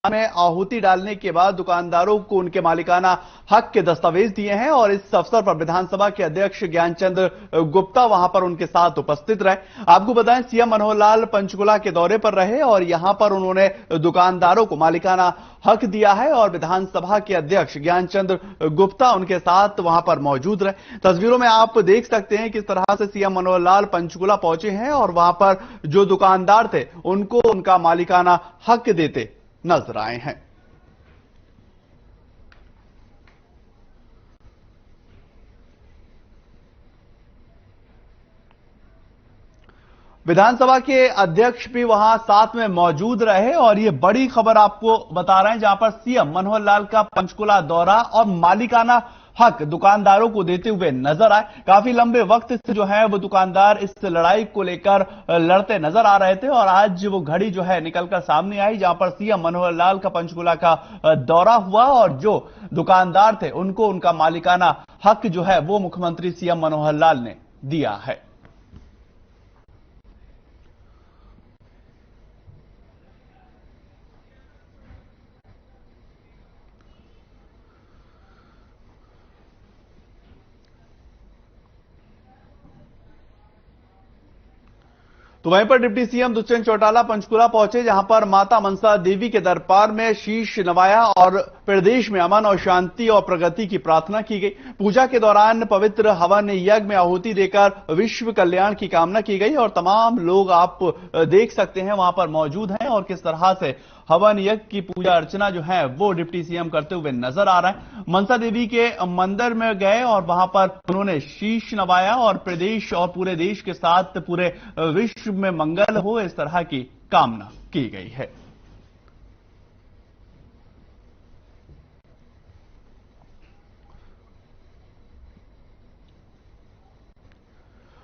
में आहुति डालने के बाद दुकानदारों को उनके मालिकाना हक के दस्तावेज दिए हैं और इस अवसर पर विधानसभा के अध्यक्ष ज्ञानचंद गुप्ता वहां पर उनके साथ उपस्थित रहे। आपको बताएं, सीएम मनोहर लाल पंचकुला के दौरे पर रहे और यहां पर उन्होंने दुकानदारों को मालिकाना हक दिया है और विधानसभा के अध्यक्ष ज्ञानचंद गुप्ता उनके साथ वहां पर मौजूद रहे। तस्वीरों में आप देख सकते हैं किस तरह से सीएम मनोहर लाल पंचकुला पहुंचे हैं और वहां पर जो दुकानदार थे उनको उनका मालिकाना हक देते नजर आए हैं। विधानसभा के अध्यक्ष भी वहां साथ में मौजूद रहे और ये बड़ी खबर आपको बता रहे हैं, जहां पर सीएम मनोहर लाल का पंचकुला दौरा और मालिकाना हक दुकानदारों को देते हुए नजर आए। काफी लंबे वक्त से जो है वो दुकानदार इस लड़ाई को लेकर लड़ते नजर आ रहे थे और आज वो घड़ी जो है निकलकर सामने आई, जहां पर सीएम मनोहर लाल का पंचकुला का दौरा हुआ और जो दुकानदार थे उनको उनका मालिकाना हक जो है वो मुख्यमंत्री सीएम मनोहर लाल ने दिया है। तो वहीं पर डिप्टी सीएम दुष्यंत चौटाला पंचकुला पहुंचे, जहां पर माता मनसा देवी के दरबार में शीश नवाया और प्रदेश में अमन और शांति और प्रगति की प्रार्थना की गई। पूजा के दौरान पवित्र हवन यज्ञ में आहुति देकर विश्व कल्याण की कामना की गई और तमाम लोग आप देख सकते हैं वहां पर मौजूद हैं और किस तरह से हवन यज्ञ की पूजा अर्चना जो है वो डिप्टी सीएम करते हुए नजर आ रहा है। मनसा देवी के मंदिर में गए और वहां पर उन्होंने शीश नवाया और प्रदेश और पूरे देश के साथ पूरे विश्व में मंगल हो, इस तरह की कामना की गई है।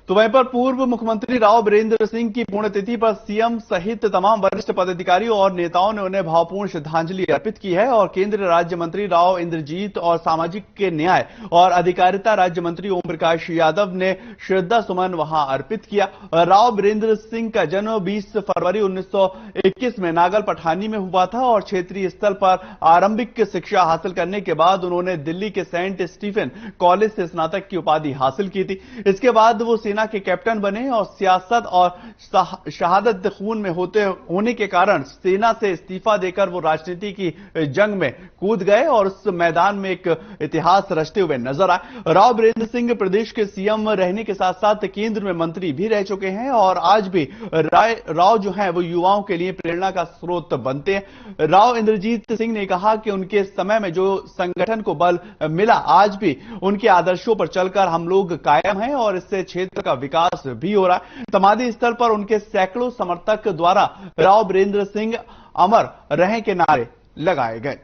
तो वहीं पर पूर्व मुख्यमंत्री राव बीरेंद्र सिंह की पुण्यतिथि पर सीएम सहित तमाम वरिष्ठ पदाधिकारियों और नेताओं ने उन्हें भावपूर्ण श्रद्धांजलि अर्पित की है और केंद्रीय राज्य मंत्री राव इंद्रजीत और सामाजिक के न्याय और अधिकारिता राज्य मंत्री ओम प्रकाश यादव ने श्रद्धा सुमन वहां अर्पित किया। राव बीरेंद्र सिंह का जन्म 20 फरवरी 1921 में नागल पठानी में हुआ था और क्षेत्रीय स्तर पर आरंभिक शिक्षा हासिल करने के बाद उन्होंने दिल्ली के सेंट स्टीफन कॉलेज से स्नातक की उपाधि हासिल की थी। इसके बाद वो सेना के कैप्टन बने और सियासत और शहादत खून में होने के कारण सेना से इस्तीफा देकर वो राजनीति की जंग में कूद गए और उस मैदान में एक इतिहास रचते हुए नजर आए। राव बीरेंद्र सिंह प्रदेश के सीएम रहने के साथ साथ केंद्र में मंत्री भी रह चुके हैं और आज भी राव जो है वो युवाओं के लिए प्रेरणा का स्रोत बनते हैं। राव इंद्रजीत सिंह ने कहा कि उनके समय में जो संगठन को बल मिला, आज भी उनके आदर्शों पर चलकर हम लोग कायम हैं और इससे क्षेत्र का विकास भी हो रहा है। समाधि स्थल पर उनके सैकड़ों समर्थक द्वारा राव बीरेंद्र सिंह अमर रहें के नारे लगाए गए।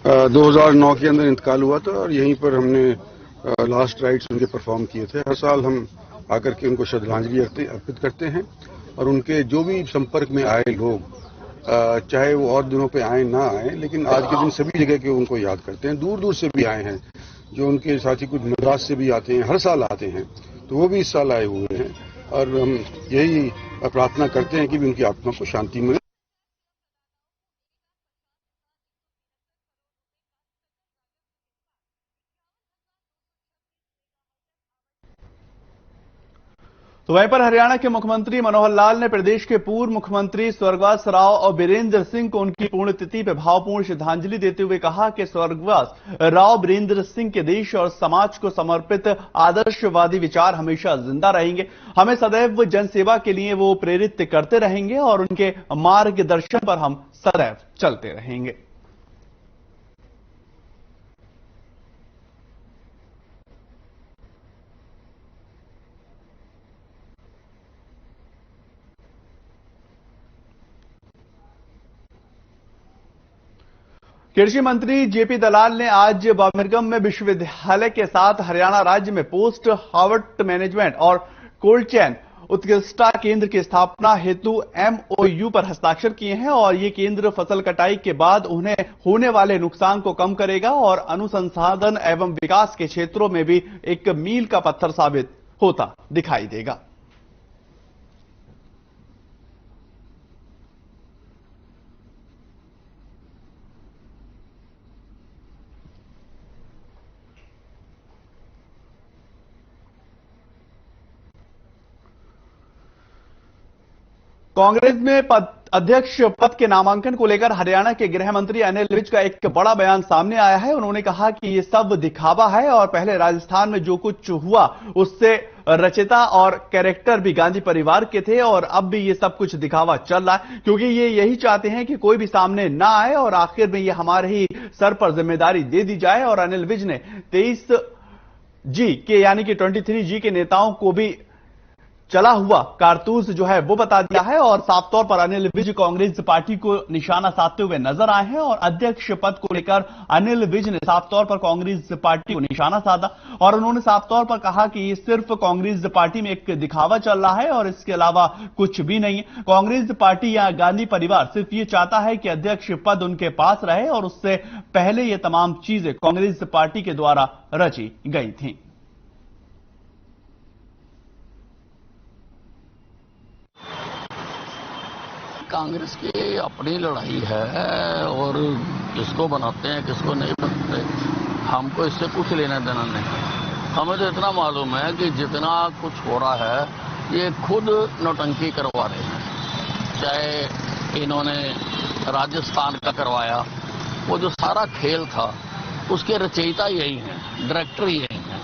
आ, 2009 के अंदर इंतकाल हुआ था और यहीं पर हमने लास्ट राइट्स उनके परफॉर्म किए थे। हर साल हम आकर के उनको श्रद्धांजलि अर्पित करते हैं और उनके जो भी संपर्क में आए लोग, चाहे वो और दिनों पे आए ना आए, लेकिन आज के दिन सभी जगह के उनको याद करते हैं। दूर दूर से भी आए हैं, जो उनके साथी कुछ मद्रास से भी आते हैं, हर साल आते हैं, तो वो भी इस साल आए हुए हैं और हम यही प्रार्थना करते हैं कि उनकी आत्मा को शांति मिले। तो वहीं पर हरियाणा के मुख्यमंत्री मनोहर लाल ने प्रदेश के पूर्व मुख्यमंत्री स्वर्गवास राव और बीरेंद्र सिंह को उनकी पुण्यतिथि पर भावपूर्ण श्रद्धांजलि देते हुए कहा कि स्वर्गवास राव बीरेंद्र सिंह के देश और समाज को समर्पित आदर्शवादी विचार हमेशा जिंदा रहेंगे। हमें सदैव जनसेवा के लिए वो प्रेरित करते रहेंगे और उनके मार्गदर्शन पर हम सदैव चलते रहेंगे। कृषि मंत्री जेपी दलाल ने आज बर्मिंघम में विश्वविद्यालय के साथ हरियाणा राज्य में पोस्ट हार्वेस्ट मैनेजमेंट और कोल्ड चेन उत्कृष्टता केंद्र की स्थापना हेतु MOU पर हस्ताक्षर किए हैं और ये केंद्र फसल कटाई के बाद उन्हें होने वाले नुकसान को कम करेगा और अनुसंधान एवं विकास के क्षेत्रों में भी एक मील का पत्थर साबित होता दिखाई देगा। कांग्रेस में अध्यक्ष पद के नामांकन को लेकर हरियाणा के गृह मंत्री अनिल विज का एक बड़ा बयान सामने आया है। उन्होंने कहा कि ये सब दिखावा है और पहले राजस्थान में जो कुछ हुआ उससे रचयिता और कैरेक्टर भी गांधी परिवार के थे और अब भी ये सब कुछ दिखावा चल रहा है, क्योंकि ये यही चाहते हैं कि कोई भी सामने ना आए और आखिर में ये हमारे ही सर पर जिम्मेदारी दे दी जाए। और अनिल विज ने 23G के यानी कि 23G के नेताओं को भी चला हुआ कारतूस जो है वो बता दिया है और साफ तौर पर अनिल विज कांग्रेस पार्टी को निशाना साधते हुए नजर आए हैं। और अध्यक्ष पद को लेकर अनिल विज ने साफ तौर पर कांग्रेस पार्टी को निशाना साधा और उन्होंने साफ तौर पर कहा कि ये सिर्फ कांग्रेस पार्टी में एक दिखावा चल रहा है और इसके अलावा कुछ भी नहीं है। कांग्रेस पार्टी या गांधी परिवार सिर्फ ये चाहता है कि अध्यक्ष पद उनके पास रहे और उससे पहले ये तमाम चीजें कांग्रेस पार्टी के द्वारा रची गई थी। कांग्रेस की अपनी लड़ाई है और किसको बनाते हैं किसको नहीं बनाते, हमको इससे कुछ लेना देना नहीं। हमें तो इतना मालूम है कि जितना कुछ हो रहा है ये खुद नौटंकी करवा रहे हैं। चाहे इन्होंने राजस्थान का करवाया, वो जो सारा खेल था उसके रचयिता यही हैं, डायरेक्टर यही हैं,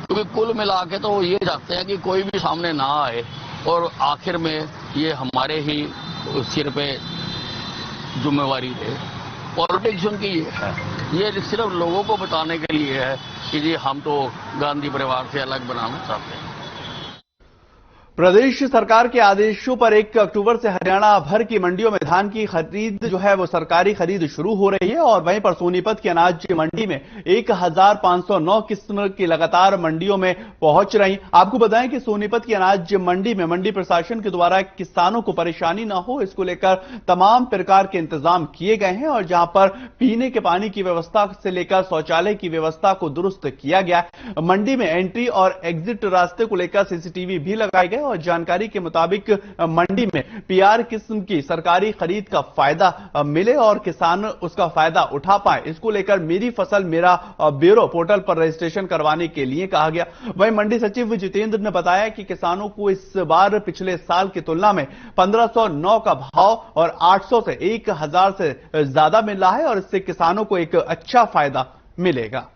क्योंकि कुल मिला के तो वो ये चाहते हैं कि कोई भी सामने ना आए और आखिर में ये हमारे ही सिर पे जिम्मेवारी है। पॉलिटिक्स उनकी ये है, ये सिर्फ लोगों को बताने के लिए है कि जी हम तो गांधी परिवार से अलग बनाना चाहते हैं। प्रदेश सरकार के आदेशों पर 1 अक्टूबर से हरियाणा भर की मंडियों में धान की खरीद जो है वो सरकारी खरीद शुरू हो रही है और वहीं पर सोनीपत की अनाज मंडी में 1509 किस्म की लगातार मंडियों में पहुंच रही। आपको बताएं कि सोनीपत की अनाज मंडी में मंडी प्रशासन के द्वारा किसानों को परेशानी ना हो इसको लेकर तमाम प्रकार के इंतजाम किए गए हैं और जहां पर पीने के पानी की व्यवस्था से लेकर शौचालय की व्यवस्था को दुरुस्त किया गया। मंडी में एंट्री और एग्जिट रास्ते को लेकर सीसीटीवी भी लगाए गए और जानकारी के मुताबिक मंडी में PR किस्म की सरकारी खरीद का फायदा मिले और किसान उसका फायदा उठा पाए, इसको लेकर मेरी फसल मेरा ब्यूरो पोर्टल पर रजिस्ट्रेशन करवाने के लिए कहा गया। वहीं मंडी सचिव जितेंद्र ने बताया कि किसानों को इस बार पिछले साल की तुलना में 1509 का भाव और 800 से 1000 से ज्यादा मिल रहा है और इससे किसानों को एक अच्छा फायदा मिलेगा।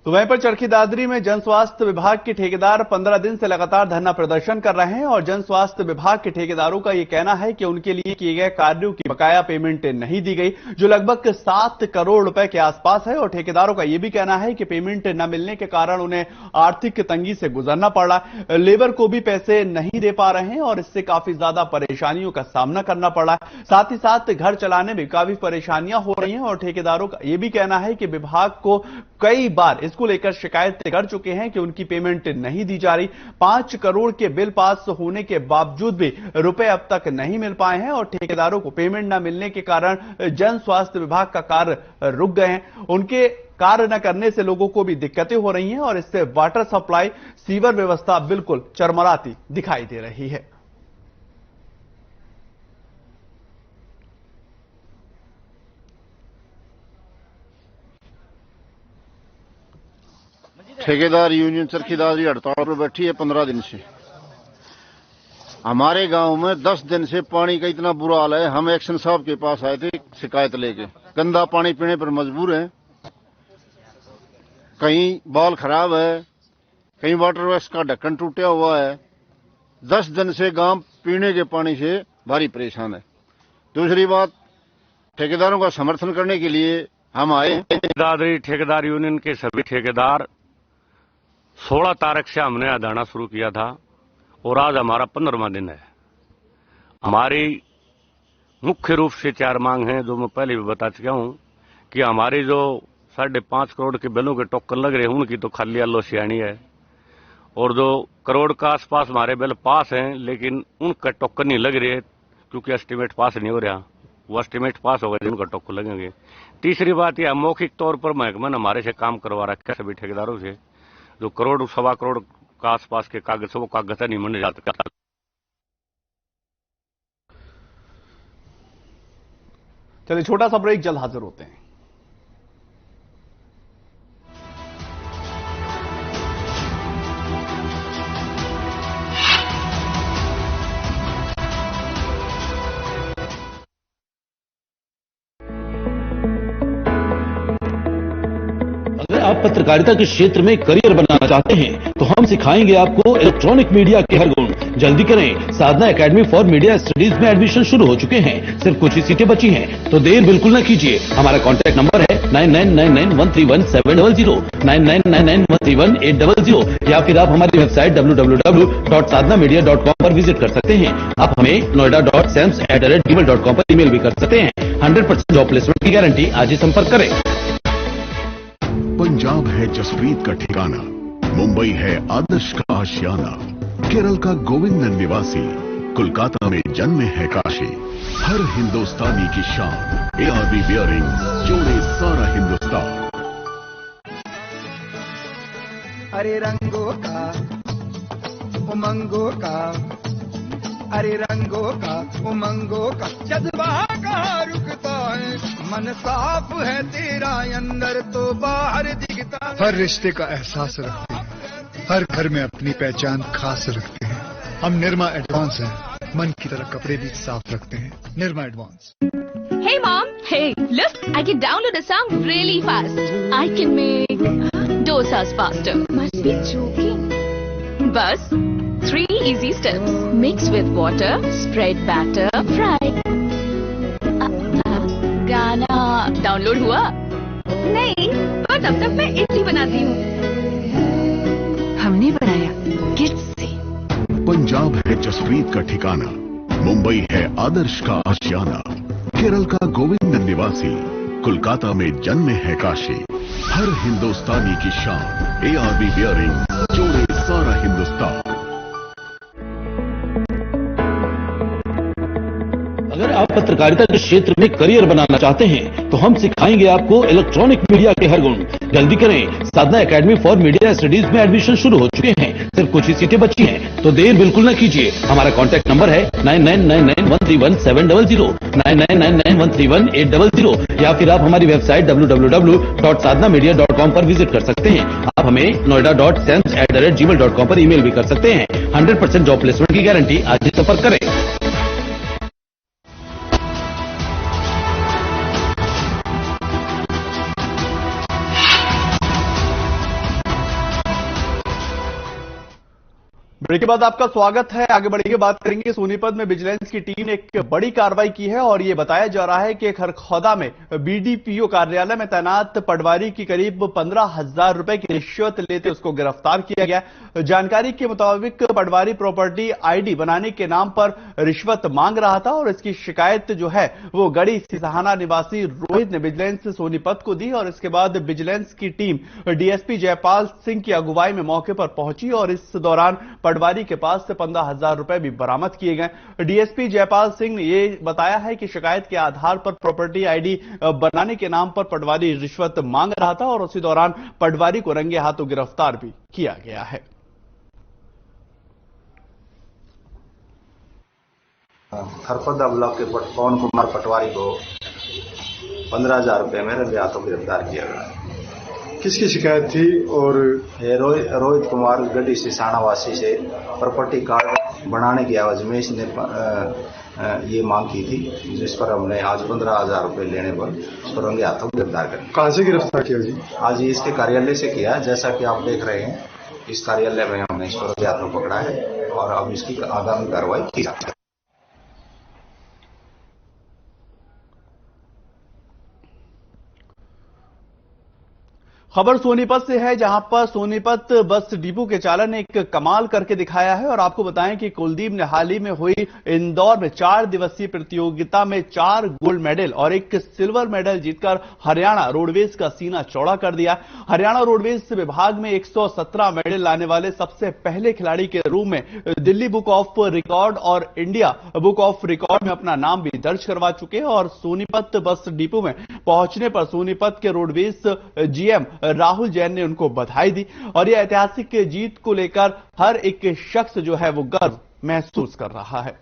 तो वहीं पर चरखी दादरी में जन स्वास्थ्य विभाग के ठेकेदार 15 दिन से लगातार धरना प्रदर्शन कर रहे हैं और जन स्वास्थ्य विभाग के ठेकेदारों का यह कहना है कि उनके लिए किए गए कार्यों की बकाया पेमेंट नहीं दी गई, जो लगभग 7 करोड़ रुपए के आसपास है। और ठेकेदारों का यह भी कहना है कि पेमेंट न मिलने के कारण उन्हें आर्थिक तंगी से गुजरना पड़ रहा है, लेबर को भी पैसे नहीं दे पा रहे हैं और इससे काफी ज्यादा परेशानियों का सामना करना पड़ रहा है। साथ ही साथ घर चलाने में काफी परेशानियां हो रही हैं और ठेकेदारों का यह भी कहना है कि विभाग को कई बार इसको लेकर शिकायतें कर चुके हैं कि उनकी पेमेंट नहीं दी जा रही। 5 करोड़ के बिल पास होने के बावजूद भी रुपए अब तक नहीं मिल पाए हैं और ठेकेदारों को पेमेंट न मिलने के कारण जन स्वास्थ्य विभाग का कार्य रुक गए हैं। उनके कार्य न करने से लोगों को भी दिक्कतें हो रही हैं और इससे वाटर सप्लाई सीवर व्यवस्था बिल्कुल चरमराती दिखाई दे रही है। ठेकेदार यूनियन चरखी दादरी हड़ताल पर बैठी है 15 दिन से। हमारे गांव में 10 दिन से पानी का इतना बुरा हाल है। हम एक्शन साहब के पास आए थे शिकायत लेके, गंदा पानी पीने पर मजबूर हैं। कहीं बाल खराब है, कहीं वाटर वर्क्स का ढक्कन टूटा हुआ है। 10 दिन से गांव पीने के पानी से भारी परेशान है। दूसरी बात, ठेकेदारों का समर्थन करने के लिए हम आए। दादरी ठेकेदार यूनियन के सभी ठेकेदार 16 तारीख से हमने अदाना शुरू किया था और आज हमारा 15वां दिन है। हमारी मुख्य रूप से 4 मांग हैं, जो मैं पहले भी बता चुका हूं कि हमारी जो 5.5 करोड़ के बिलों के टोकन लग रहे हैं उनकी तो खाली आलोचना है, और जो करोड़ का आसपास हमारे बिल पास हैं लेकिन उनका टोकन नहीं लग रहे है क्योंकि एस्टीमेट पास नहीं हो रहा। वो एस्टीमेट पास होगा जिनका टोकन लगेंगे। तीसरी बात यह, मौखिक तौर पर महकमा ने हमारे से काम करवा रखा है सभी ठेकेदारों से। जो करोड़ 1.25 करोड़ का आसपास के कागज वो कागज नहीं मिल जाता। चलिए छोटा सा ब्रेक, जल्द हाजिर होते हैं। आप पत्रकारिता के क्षेत्र में करियर बनाना चाहते हैं तो हम सिखाएंगे आपको इलेक्ट्रॉनिक मीडिया के हर गुण। जल्दी करें, साधना एकेडमी फॉर मीडिया स्टडीज में एडमिशन शुरू हो चुके हैं। सिर्फ कुछ ही सीटें बची हैं, तो देर बिल्कुल न कीजिए। हमारा कॉन्टैक्ट नंबर है 9999131700, 9999131800, या फिर आप हमारी वेबसाइट www.sadhnamedia.com पर विजिट कर सकते हैं। आप हमें noida.sams@gmail.com पर ईमेल भी कर सकते हैं। 100% जॉब प्लेसमेंट की गारंटी। आज ही संपर्क करें। पंजाब है जसप्रीत का ठिकाना, मुंबई है आदर्श का आशियाना, केरल का गोविंद निवासी, कोलकाता में जन्म है काशी। हर हिंदुस्तानी की शान, ARV बियरिंग जोड़े सारा हिंदुस्तान। अरे रंगों का उमंगों का, अरे रंगों का उमंगों का जज्बा कहाँ रुकता है। मन साफ है तेरा अंदर तो बाहर दिखता है। हर रिश्ते का एहसास रखते हैं, हर घर में अपनी पहचान खास रखते हैं। हम निर्मा एडवांस हैं, मन की तरह कपड़े भी साफ रखते हैं। Nirma advance. Hey mom, hey, look, I can download a song really fast. I can make dosas faster. Must be joking. Bus, 3 easy steps. Mix with water, spread batter, fry. गाना डाउनलोड हुआ? नहीं, पर तब तक मैं इडली बनाती हूँ। हमने बनाया किड्स से। पंजाब है जसप्रीत का ठिकाना, मुंबई है आदर्श का आशियाना, केरल का गोविंद निवासी, कोलकाता में जन्म है काशी। हर हिंदुस्तानी की शान, ARV बियरिंग जोड़े सारा हिंदुस्तान। अगर आप पत्रकारिता के क्षेत्र में करियर बनाना चाहते हैं तो हम सिखाएंगे आपको इलेक्ट्रॉनिक मीडिया के हर गुण। जल्दी करें, साधना एकेडमी फॉर मीडिया स्टडीज में एडमिशन शुरू हो चुके हैं। सिर्फ कुछ ही सीटें बची हैं, तो देर बिल्कुल न कीजिए। हमारा कॉन्टैक्ट नंबर है 9999131700, 9999131800, या फिर आप हमारी वेबसाइट www.sadhnamedia.com पर विजिट कर सकते हैं। आप हमें noida.sams@gmail.com पर ईमेल भी कर सकते हैं। 100% जॉब प्लेसमेंट की गारंटी। आज ही संपर्क करें। ब्रेक के बाद आपका स्वागत है। आगे बढ़ेंगे, बात करेंगे सोनीपत में विजिलेंस की टीम ने एक बड़ी कार्रवाई की है और यह बताया जा रहा है कि खरखौदा में BDPO कार्यालय में तैनात पटवारी की करीब 15,000 रुपए की रिश्वत लेते उसको गिरफ्तार किया गया। जानकारी के मुताबिक पटवारी प्रॉपर्टी ID बनाने के नाम पर रिश्वत मांग रहा था और इसकी शिकायत जो है वो गढ़ी सिसहाना निवासी रोहित ने विजिलेंस सोनीपत को दी और इसके बाद विजिलेंस की टीम DSP जयपाल सिंह की अगुवाई में मौके पर पहुंची और इस दौरान पटवारी के पास से 15,000 रुपए भी बरामद किए गए। DSP जयपाल सिंह ने यह बताया है कि शिकायत के आधार पर प्रॉपर्टी ID बनाने के नाम पर पटवारी रिश्वत मांग रहा था और उसी दौरान पटवारी को रंगे हाथों गिरफ्तार भी किया गया है। खरखौदा ब्लॉक के पवन कुमार पटवारी को 15,000 रुपए में रंगे हाथों गिरफ्तार किया गया। किसकी शिकायत थी? और रोहित कुमार गढ़ी सिसाना वासी से प्रॉपर्टी कार्ड बनाने की एवज में इसने ये मांग की थी, जिस पर हमने आज 15,000 रुपए लेने पर उसको रंगे हाथों गिरफ्तार कर। कहां से गिरफ्तार किया जी? आज इसके कार्यालय से किया। जैसा कि आप देख रहे हैं इस कार्यालय में हमने इस पर अज्ञात को पकड़ा है और अब इसकी आगामी कार्रवाई की जाती है। खबर सोनीपत से है, जहां पर सोनीपत बस डिपो के चालक ने एक कमाल करके दिखाया है। और आपको बताएं कि कुलदीप ने हाल ही में हुई इंदौर में 4 दिवसीय प्रतियोगिता में 4 गोल्ड मेडल और 1 सिल्वर मेडल जीतकर हरियाणा रोडवेज का सीना चौड़ा कर दिया। हरियाणा रोडवेज विभाग में 117 मेडल लाने वाले सबसे पहले खिलाड़ी के रूप में दिल्ली बुक ऑफ रिकॉर्ड और इंडिया बुक ऑफ रिकॉर्ड में अपना नाम भी दर्ज करवा चुके हैं। और सोनीपत बस डिपो में पहुंचने पर सोनीपत के रोडवेज जीएम राहुल जैन ने उनको बधाई दी और यह ऐतिहासिक जीत को लेकर हर एक शख्स जो है वो गर्व महसूस कर रहा है।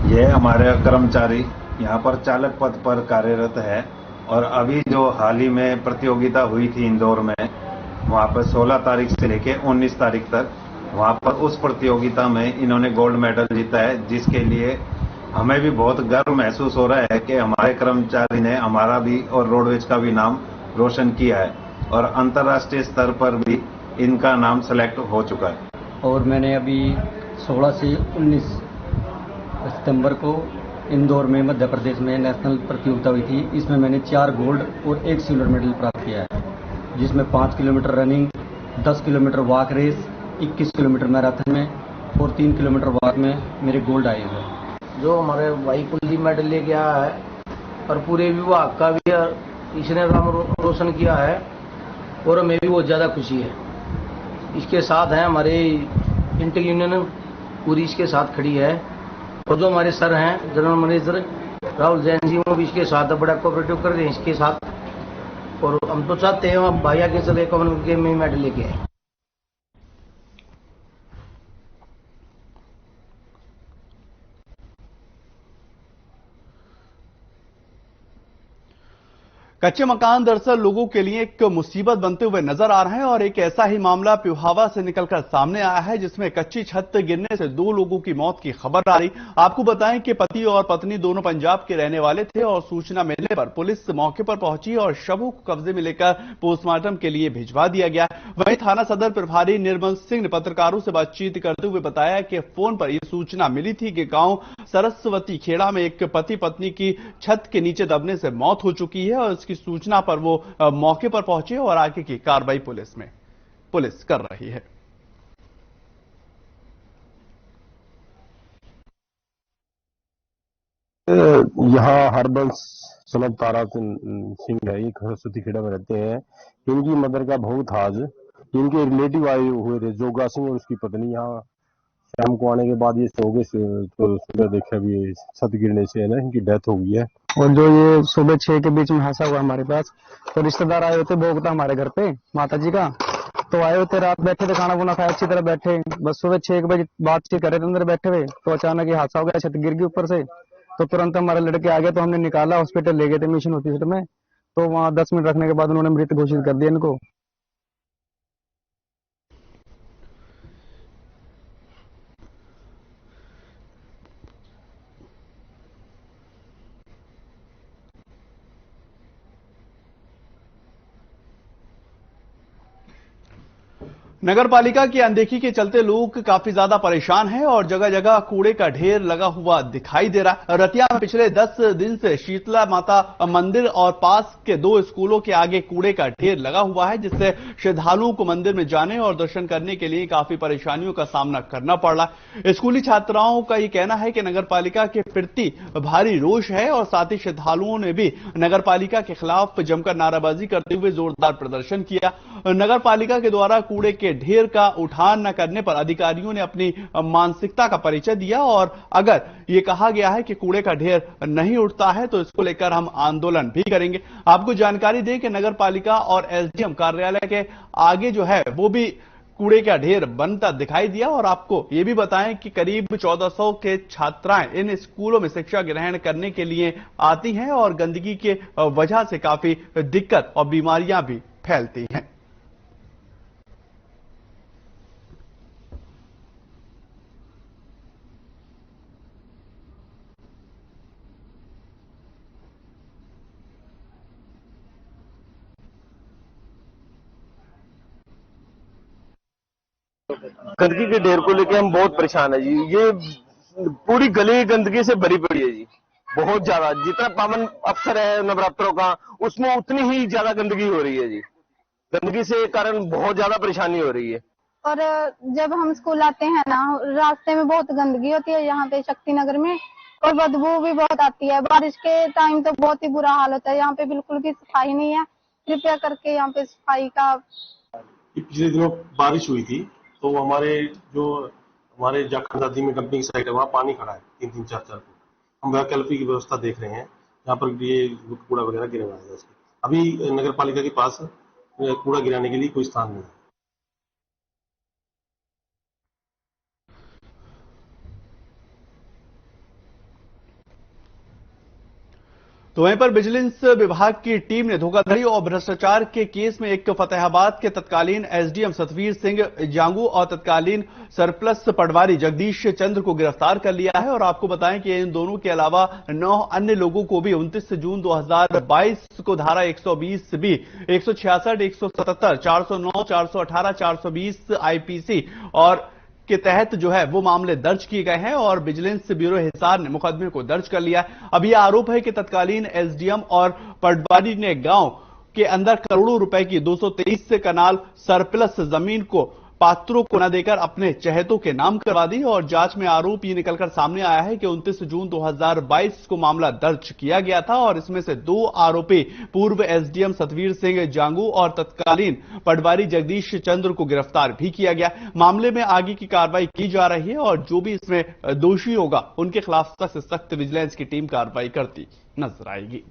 यह हमारे कर्मचारी यहां पर चालक पद पर कार्यरत है और अभी जो हाल ही में प्रतियोगिता हुई थी इंदौर में, वहां पर 16 तारीख से लेकर 19 तारीख तक वहां पर उस प्रतियोगिता में इन्होंने गोल्ड मेडल जीता है, जिसके लिए हमें भी बहुत गर्व महसूस हो रहा है कि हमारे कर्मचारी ने हमारा भी और रोडवेज का भी नाम रोशन किया है और अंतर्राष्ट्रीय स्तर पर भी इनका नाम सेलेक्ट हो चुका है। और मैंने अभी 16 से 19 सितंबर को इंदौर में मध्य प्रदेश में नेशनल प्रतियोगिता हुई थी। इसमें मैंने 4 गोल्ड और 1 सिल्वर मेडल प्राप्त किया है, जिसमें 5 kilometre running, 10 kilometre walk race, 21 kilometre marathon में और 3 किलोमीटर वॉक में मेरे गोल्ड आए हैं। जो हमारे भाई कुलदीप मेडल लेके आया है और पूरे विभाग का भी इसने नाम रोशन किया है और हमें भी बहुत ज़्यादा खुशी है। इसके साथ है हमारे इंटर यूनियन पूरी इसके साथ खड़ी है और जो हमारे सर हैं जनरल मैनेजर राहुल जैन जी, वो भी इसके साथ बड़ा कोऑपरेटिव कर रहे हैं इसके साथ। और हम तो चाहते हैं हम भाई आगे चले कॉमनवेल्थ गेम में मेडल लेके आए। कच्चे मकान दरअसल लोगों के लिए एक मुसीबत बनते हुए नजर आ रहे हैं और एक ऐसा ही मामला पिहावा से निकलकर सामने आया है, जिसमें कच्ची छत गिरने से 2 लोगों की मौत की खबर आ रही। आपको बताएं कि पति और पत्नी दोनों पंजाब के रहने वाले थे और सूचना मिलने पर पुलिस मौके पर पहुंची और शवों को कब्जे में लेकर पोस्टमार्टम के लिए भिजवा दिया गया। वहीं थाना सदर प्रभारी निर्मल सिंह ने पत्रकारों से बातचीत करते हुए बताया कि फोन पर यह सूचना मिली थी कि गांव सरस्वती खेड़ा में एक पति पत्नी की छत के नीचे दबने से मौत हो चुकी है और की सूचना पर वो मौके पर पहुंचे और आगे की कार्रवाई पुलिस कर रही है। यहाँ हरबंस सनद तारा सिंह है, ये सरस्वती खेड़ा में रहते हैं। इनकी मदर का बहुत आज इनके रिलेटिव आए हुए थे, जोगा सिंह और उसकी पत्नी। यहाँ शाम को आने के बाद ये सो गए तो सुबह देखा भी छत गिरने से है ना इनकी डेथ हो गई है। और जो ये सुबह 6 के बीच में हादसा हुआ हमारे पास, तो रिश्तेदार आए होते भोग था हमारे घर पे माता जी का, तो आए होते, रात बैठे थे, खाना वाना खाया, अच्छी तरह बैठे, बस सुबह 6 बजे बातचीत कर रहे थे अंदर बैठे हुए, तो अचानक ये हादसा हो गया, छत गिर गई ऊपर से। तो तुरंत हमारे लड़के आ गए, तो हमने निकाला, हॉस्पिटल ले गए थे मिशन हॉस्पिटल में। तो वहाँ 10 मिनट रखने के बाद उन्होंने मृत घोषित कर दिया इनको। नगर पालिका की अनदेखी के चलते लोग काफी ज्यादा परेशान हैं और जगह जगह कूड़े का ढेर लगा हुआ दिखाई दे रहा है। रतिया में पिछले 10 दिन से शीतला माता मंदिर और पास के 2 स्कूलों के आगे कूड़े का ढेर लगा हुआ है, जिससे श्रद्धालुओं को मंदिर में जाने और दर्शन करने के लिए काफी परेशानियों का सामना करना पड़ रहा है। स्कूली छात्राओं का यह कहना है कि नगर पालिका के प्रति भारी रोष है और साथ ही श्रद्धालुओं ने भी नगर पालिका के खिलाफ जमकर नाराबाजी करते हुए जोरदार प्रदर्शन किया। नगर पालिका के द्वारा कूड़े के ढेर का उठान न करने पर अधिकारियों ने अपनी मानसिकता का परिचय दिया और अगर यह कहा गया है कि कूड़े का ढेर नहीं उठता है तो इसको लेकर हम आंदोलन भी करेंगे। आपको जानकारी दें कि नगर पालिका और एसडीएम कार्यालय के आगे जो है वो भी कूड़े का ढेर बनता दिखाई दिया। और आपको यह भी बताएं कि करीब 1400 के छात्राएं इन स्कूलों में शिक्षा ग्रहण करने के लिए आती हैं और गंदगी के वजह से काफी दिक्कत और बीमारियां भी फैलती हैं। गंदगी के ढेर को लेके हम बहुत परेशान है जी। ये पूरी गली गंदगी से भरी पड़ी है जी, बहुत ज्यादा। जितना पावन अवसर है नवरात्रों का, उसमें उतनी ही ज्यादा गंदगी हो रही है जी। गंदगी से कारण बहुत ज्यादा परेशानी हो रही है। और जब हम स्कूल आते हैं ना, रास्ते में बहुत गंदगी होती है यहाँ पे शक्ति नगर में, और बदबू भी बहुत आती है। बारिश के टाइम तो बहुत ही बुरा हाल होता है, यहाँ पे बिल्कुल भी सफाई नहीं है। कृपया करके यहाँ पे सफाई का। पिछले दिनों बारिश हुई थी तो हमारे जाखंड नदी में डंपिंग साइट है, वहाँ पानी खड़ा है 3-3, 4-4 फुट। हम वैकल्पिक की व्यवस्था देख रहे हैं, यहाँ पर ये कूड़ा वगैरह गिरवाया जाए। अभी नगर पालिका के पास कूड़ा गिराने के लिए कोई स्थान नहीं है। तो वहीं पर विजिलेंस विभाग की टीम ने धोखाधड़ी और भ्रष्टाचार के केस में एक फतेहाबाद के तत्कालीन एसडीएम सतवीर सिंह जांगू और तत्कालीन सरप्लस पटवारी जगदीश चंद्र को गिरफ्तार कर लिया है। और आपको बताएं कि इन दोनों के अलावा 9 अन्य लोगों को भी 29 जून 2022 को धारा 120B, 166, 177, 409, 418, 420 आईपीसी और के तहत जो है वो मामले दर्ज किए गए हैं और विजिलेंस ब्यूरो हिसार ने मुकदमे को दर्ज कर लिया है। अब यह आरोप है कि तत्कालीन एसडीएम और पटवारी ने गांव के अंदर करोड़ों रुपए की 223 कनाल सरप्लस जमीन को पात्रों को न देकर अपने चहेतों के नाम करवा दी। और जांच में आरोप ये निकलकर सामने आया है कि 29 जून 2022 को मामला दर्ज किया गया था और इसमें से 2 आरोपी पूर्व एसडीएम सतवीर सिंह जांगू और तत्कालीन पटवारी जगदीश चंद्र को गिरफ्तार भी किया गया। मामले में आगे की कार्रवाई की जा रही है और जो भी इसमें दोषी होगा उनके खिलाफ सख्त से सख्त विजिलेंस की टीम कार्रवाई करती नजर आएगी।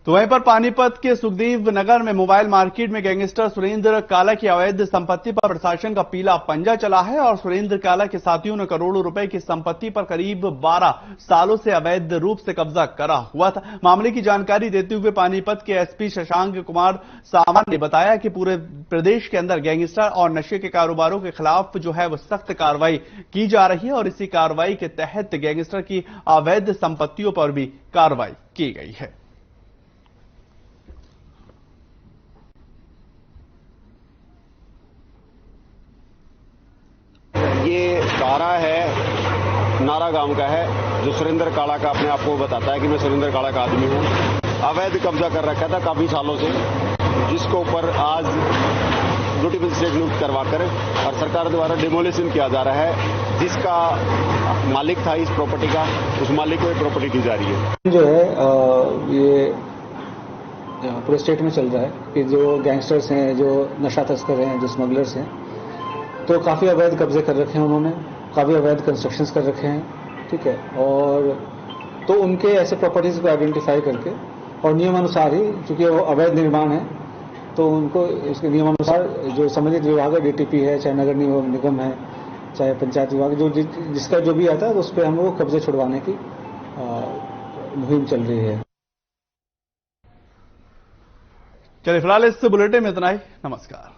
तो वहीं पर पानीपत के सुखदेव नगर में मोबाइल मार्केट में गैंगस्टर सुरेंद्र काला की अवैध संपत्ति पर प्रशासन का पीला पंजा चला है और सुरेंद्र काला के साथियों ने करोड़ों रुपए की संपत्ति पर करीब 12 सालों से अवैध रूप से कब्जा करा हुआ था। मामले की जानकारी देते हुए पानीपत के एसपी शशांक कुमार सावंत ने बताया कि पूरे प्रदेश के अंदर गैंगस्टर और नशे के कारोबारों के खिलाफ जो है वो सख्त कार्रवाई की जा रही है और इसी कार्रवाई के तहत गैंगस्टर की अवैध संपत्तियों पर भी कार्रवाई की गई है। ये कारा है, नारा गांव का है, जो सुरेंद्र काला का अपने आप को बताता है कि मैं सुरेंद्र काला का आदमी हूं। अवैध कब्जा कर रखा था काफी सालों से, जिसको ऊपर आज ड्यूटी मजिस्ट्रेट नियुक्त करवाकर और सरकार द्वारा डिमोलिशन किया जा रहा है। जिसका मालिक था इस प्रॉपर्टी का, उस मालिक को ये प्रॉपर्टी दी जा रही है। जो है ये पूरे स्टेट में चल रहा है कि जो गैंगस्टर्स हैं, जो नशा तस्कर हैं, जो स्मगलर्स हैं, तो काफ़ी अवैध कब्जे कर रखे हैं उन्होंने, काफ़ी अवैध कंस्ट्रक्शंस कर रखे हैं, ठीक है। और तो उनके ऐसे प्रॉपर्टीज को आइडेंटिफाई करके और नियमानुसार ही, चूंकि वो अवैध निर्माण है, तो उनको इसके नियमानुसार जो संबंधित विभाग है, डीटीपी है, चाहे नगर निगम है, चाहे पंचायत विभाग, जो जिसका जो भी आता है, तो उस पर हम लोग कब्जे छुड़वाने की मुहिम चल रही है। चलिए फिलहाल इस बुलेटिन में इतना ही। नमस्कार।